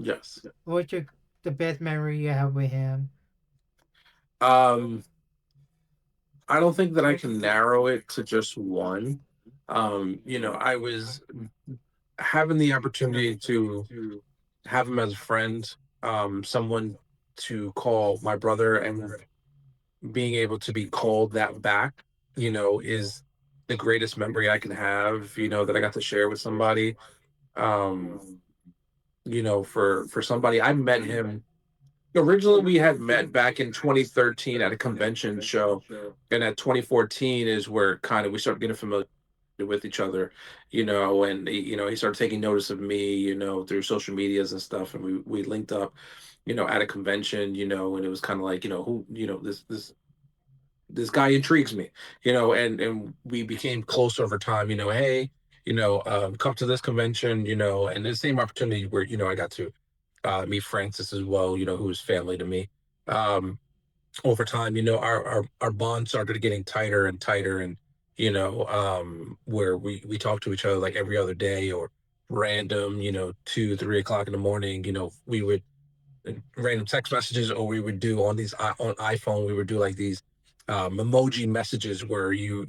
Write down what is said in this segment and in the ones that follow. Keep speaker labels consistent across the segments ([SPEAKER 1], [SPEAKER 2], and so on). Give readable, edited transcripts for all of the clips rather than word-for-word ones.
[SPEAKER 1] Yes.
[SPEAKER 2] What's your the best memory you have with him?
[SPEAKER 1] Um, I don't think that I can narrow it to just one. I was having the opportunity to have him as a friend, someone to call my brother, and being able to be called that back, is the greatest memory I can have, that I got to share with somebody. Um, for somebody, I met him originally. We had met back in 2013 at a convention show, and at 2014 is where kind of we started getting familiar with each other, and he started taking notice of me, through social medias and stuff, and we linked up, at a convention, and it was kind of like, who, this guy intrigues me, and we became close over time, hey, come to this convention, and the same opportunity where, I got to meet Francis as well, who was family to me. Um, Over time, our bond started getting tighter and tighter, and where we talk to each other like every other day, or random, 2, 3 o'clock in the morning, we would random text messages, or we would do on these on iPhone, we would do like these emoji messages where you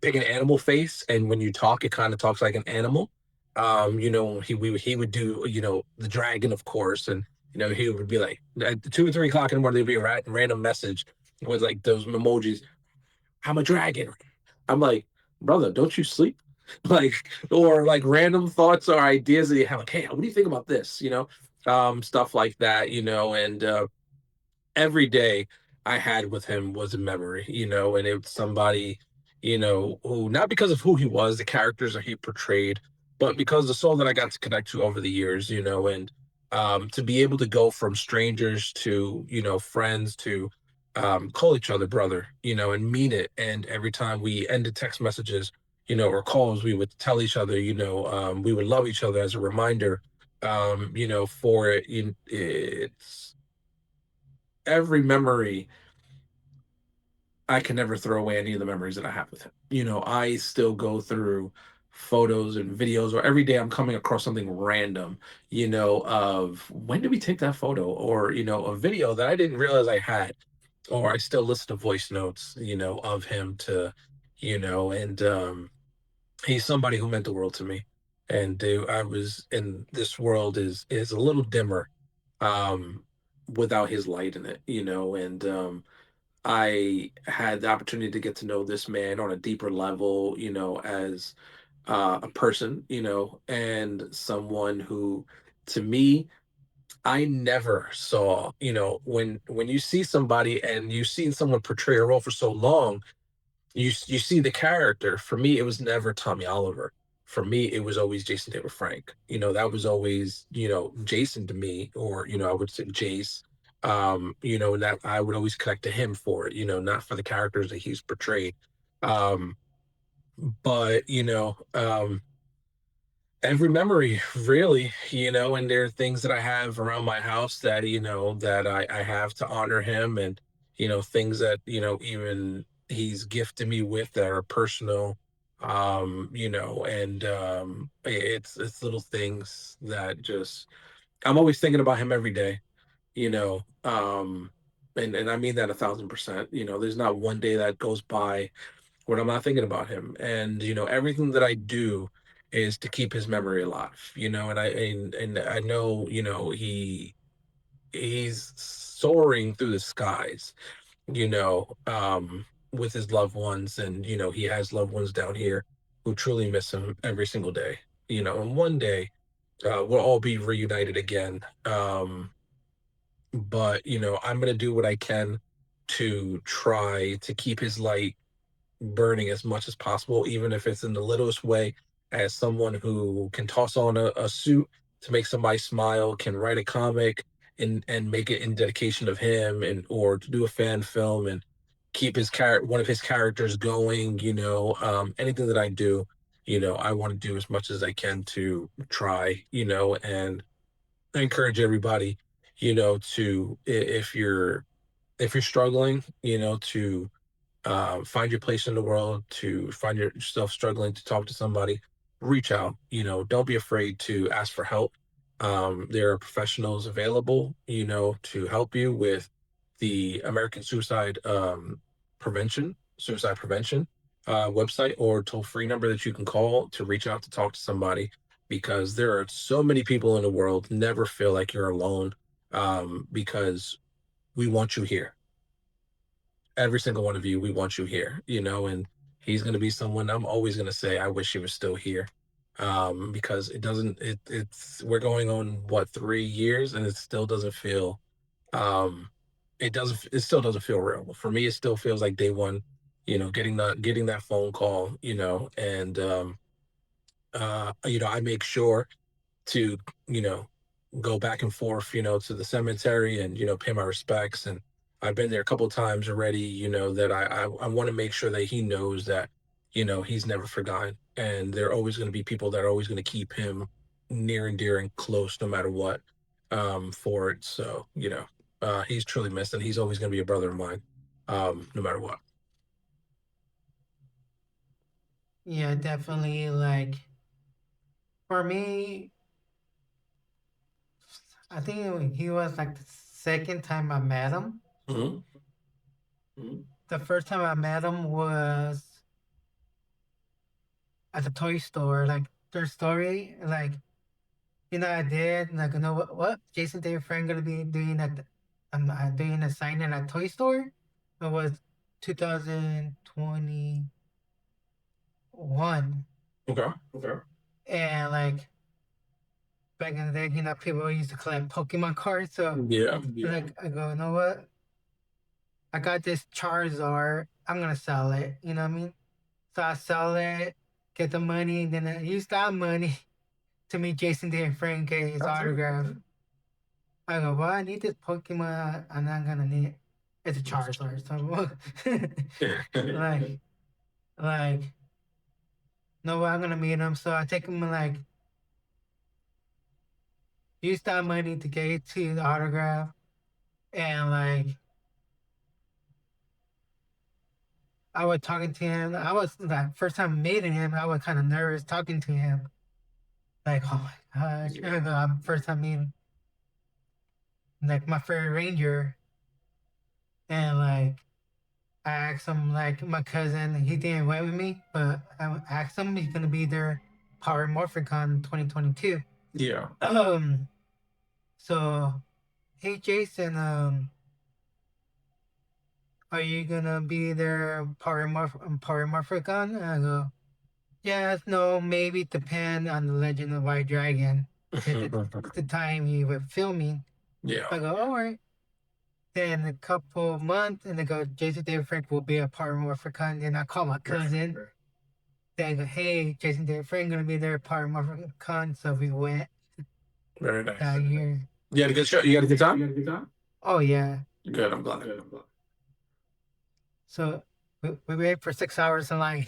[SPEAKER 1] pick an animal face, and when you talk, it kind of talks like an animal. He would do, the dragon, of course, and he would be like at 2 or 3 o'clock in the morning, there'd be a random message with like those emojis. I'm a dragon. I'm like, brother, don't you sleep? Like, or like random thoughts or ideas that you have, like, hey, what do you think about this? Stuff like that, and every day I had with him was a memory, and it was somebody, who, not because of who he was, the characters that he portrayed, but because the soul that I got to connect to over the years, and to be able to go from strangers to, friends to call each other brother, and mean it. And every time we ended text messages, or calls, we would tell each other, we would love each other as a reminder, for it. It's every memory. I can never throw away any of the memories that I have with him. I still go through photos and videos, or every day I'm coming across something random, of when did we take that photo, or, a video that I didn't realize I had, or I still listen to voice notes, of him to, and he's somebody who meant the world to me. And I was in this world is a little dimmer, um, without his light in it, and I had the opportunity to get to know this man on a deeper level, as a person, and someone who, to me, I never saw, when you see somebody and you've seen someone portray a role for so long, you see the character. For me, it was never Tommy Oliver. For me, it was always Jason David Frank. That was always, Jason to me, or, I would say Jace. And that I would always connect to him for it, not for the characters that he's portrayed. Um, but every memory really, and there are things that I have around my house that, that I have to honor him, and things that, even he's gifted me with that are personal, and it's little things that just, I'm always thinking about him every day, you know um and I mean that 1,000%. There's not one day that goes by when I'm not thinking about him. And everything that I do is to keep his memory alive. And I know, he's soaring through the skies, with his loved ones, and he has loved ones down here who truly miss him every single day. And one day we'll all be reunited again. But I'm gonna do what I can to try to keep his light burning as much as possible, even if it's in the littlest way, as someone who can toss on a suit to make somebody smile, can write a comic and make it in dedication of him, and or to do a fan film and keep one of his characters going, anything that I do, I want to do as much as I can to try, and I encourage everybody, if you're struggling, to find your place in the world, to find yourself struggling to talk to somebody, reach out. Don't be afraid to ask for help. There are professionals available, to help you with the American Suicide Prevention website or toll free number that you can call to reach out to talk to somebody because there are so many people in the world. Never feel like you're alone because we want you here. Every single one of you, we want you here, and he's going to be someone I'm always going to say, I wish he was still here. Because it doesn't, we're going on what, 3 years and it still doesn't feel, um, it still doesn't feel real. For me, it still feels like day one, getting that phone call, and, I make sure to, you know, go back and forth, to the cemetery and, pay my respects. And I've been there a couple of times already, that I want to make sure that he knows that, he's never forgotten. And there are always going to be people that are always going to keep him near and dear and close no matter what, for it. So, he's truly missed and he's always going to be a brother of mine, no matter what.
[SPEAKER 2] Yeah, definitely. Like for me, I think he was like the second time I met him.
[SPEAKER 1] Mhm.
[SPEAKER 2] The first time I met him was at the toy store. Like their story, like I did like what Jason David Frank gonna be doing at doing a sign at a toy store. It was 2021,
[SPEAKER 1] Okay. Okay.
[SPEAKER 2] and like back in the day, people used to collect Pokemon cards. So
[SPEAKER 1] Yeah.
[SPEAKER 2] like I go, you know what? I got this Charizard. I'm gonna sell it. You know what I mean? So I sell it, get the money, then I use that money to meet Jason Day and Frank, get his autograph. I go, well, I need this Pokemon. I'm not gonna need it. It's a Charizard. So like, like, no, I'm gonna meet him. So I take him like use that money to get to the autograph, and like I was talking to him. I was like first time meeting him. I was kind of nervous talking to him. Like, oh my gosh, I'm first time meeting like my favorite ranger, and like I asked him like my cousin. He didn't went with me, but I asked him he's gonna be there Power Morphicon 2022.
[SPEAKER 1] Yeah.
[SPEAKER 2] So hey Jason, are you gonna be there Power Morphicon? I go, yes, no, maybe depend on the Legend of White Dragon. It's the time he was filming.
[SPEAKER 1] Yeah.
[SPEAKER 2] I go, all right. Then a couple of months, and they go, Jason David Frank will be a part of Morphicon. Then I call my cousin. Then I go, hey, Jason David Frank gonna be there at part of Morphicon. So we went
[SPEAKER 1] Very nice.
[SPEAKER 2] that year.
[SPEAKER 1] You had a good show. You had a good time.
[SPEAKER 2] Oh yeah.
[SPEAKER 1] Good. I'm glad.
[SPEAKER 2] So we waited for 6 hours in line.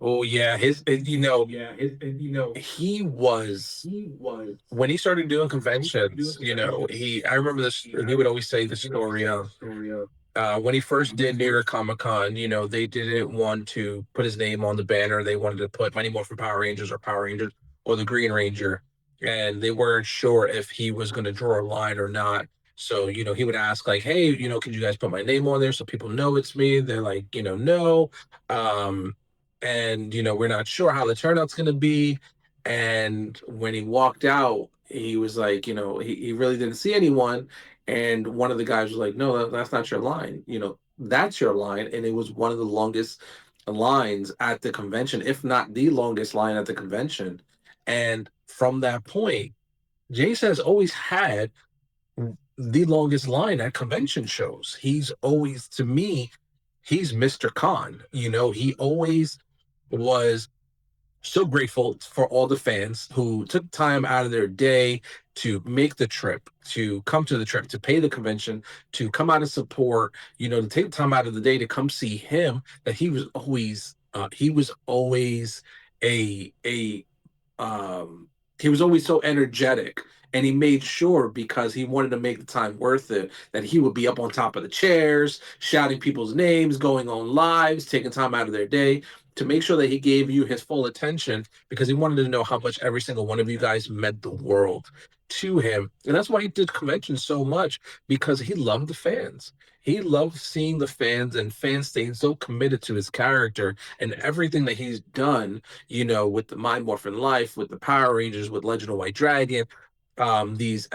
[SPEAKER 1] Oh yeah, he was when he started doing conventions. I remember this. He would always say the story of when he first did New York Comic Con. They didn't want to put his name on the banner. They wanted to put Mighty Morphin Power Rangers or Power Rangers or the Green Ranger, and they weren't sure if he was going to draw a line or not. So, he would ask like, "Hey, can you guys put my name on there so people know it's me?" They're like, "No." Um, and we're not sure how the turnout's going to be. And when he walked out, he was like, he really didn't see anyone. And one of the guys was like, "No, that's not your line. That's your line." And it was one of the longest lines at the convention, if not the longest line at the convention. And from that point, Jason has always had the longest line at convention shows. He's always, to me, he's Mr. Khan. He always was so grateful for all the fans who took time out of their day to make the trip, to come to the trip, to pay the convention, to come out and support, to take time out of the day to come see him. That he was always a he was always so energetic and he made sure because he wanted to make the time worth it that he would be up on top of the chairs, shouting people's names, going on lives, taking time out of their day to make sure that he gave you his full attention because he wanted to know how much every single one of you guys meant the world to him. And that's why he did conventions so much because he loved the fans. He loved seeing the fans and fans staying so committed to his character and everything that he's done, with the Mind Morphin Life, with the Power Rangers, with Legend of White Dragon, these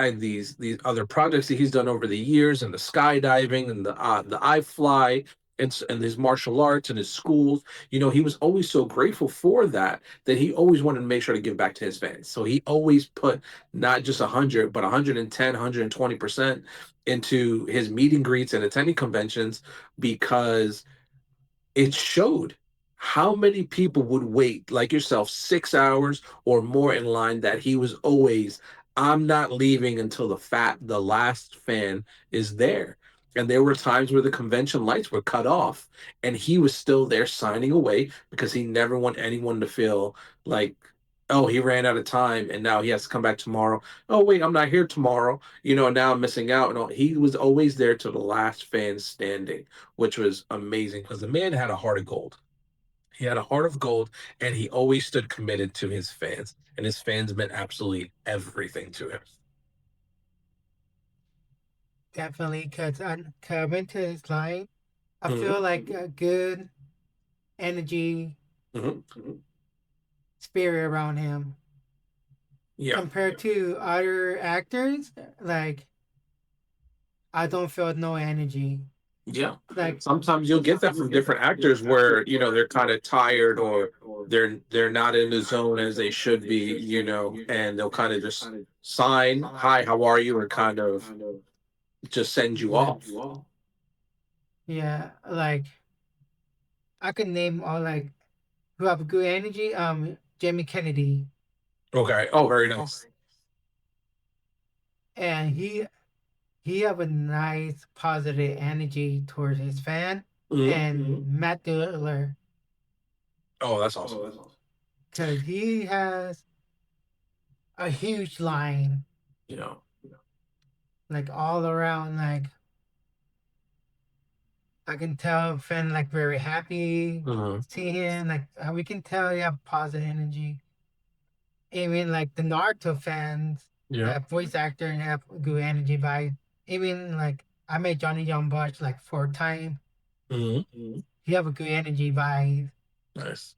[SPEAKER 1] other projects that he's done over the years, and the skydiving and the iFly and his martial arts and his schools. He was always so grateful for that he always wanted to make sure to give back to his fans. So he always put not just 100 but 110, 120% into his meet and greets and attending conventions because it showed how many people would wait, like yourself, 6 hours or more in line. That he was always, I'm not leaving until the last fan is there. And there were times where the convention lights were cut off, and he was still there signing away because he never want anyone to feel like, oh, he ran out of time and now he has to come back tomorrow. Oh, wait, I'm not here tomorrow. Now I'm missing out. And all. He was always there till the last fan standing, which was amazing because the man had a heart of gold. He had a heart of gold, and he always stood committed to his fans, and his fans meant absolutely everything to him.
[SPEAKER 2] Definitely, because I come into his life, I
[SPEAKER 1] Mhm,
[SPEAKER 2] feel like a good energy
[SPEAKER 1] mhm, mhm.
[SPEAKER 2] spirit around him
[SPEAKER 1] Yeah,
[SPEAKER 2] compared to other actors. Like I don't feel no energy.
[SPEAKER 1] yeah.
[SPEAKER 2] Like
[SPEAKER 1] Sometimes you'll get that from different actors where they're kind of tired or they're not in the zone as they should be, and they'll kind of just sign, "Hi, how are you?" and kind of just send you
[SPEAKER 2] yeah,
[SPEAKER 1] off.
[SPEAKER 2] yeah. Like I can name all like who have good energy. Jamie Kennedy,
[SPEAKER 1] Okay. Oh, very nice.
[SPEAKER 2] and he have a nice positive energy towards his fan.
[SPEAKER 1] Mhm,
[SPEAKER 2] And
[SPEAKER 1] mhm.
[SPEAKER 2] Matt Diller,
[SPEAKER 1] Oh, that's awesome.
[SPEAKER 2] because he has a huge line,
[SPEAKER 1] Yeah.
[SPEAKER 2] like all around. Like I can tell fan like very happy
[SPEAKER 1] Mhm.
[SPEAKER 2] see him. Like we can tell you have positive energy. Even like the Naruto fans,
[SPEAKER 1] Yeah.
[SPEAKER 2] the voice actor and have good energy vibe. Even like I met Johnny Young Bush like 4 times.
[SPEAKER 1] Mhm.
[SPEAKER 2] He have a good energy vibe.
[SPEAKER 1] Nice.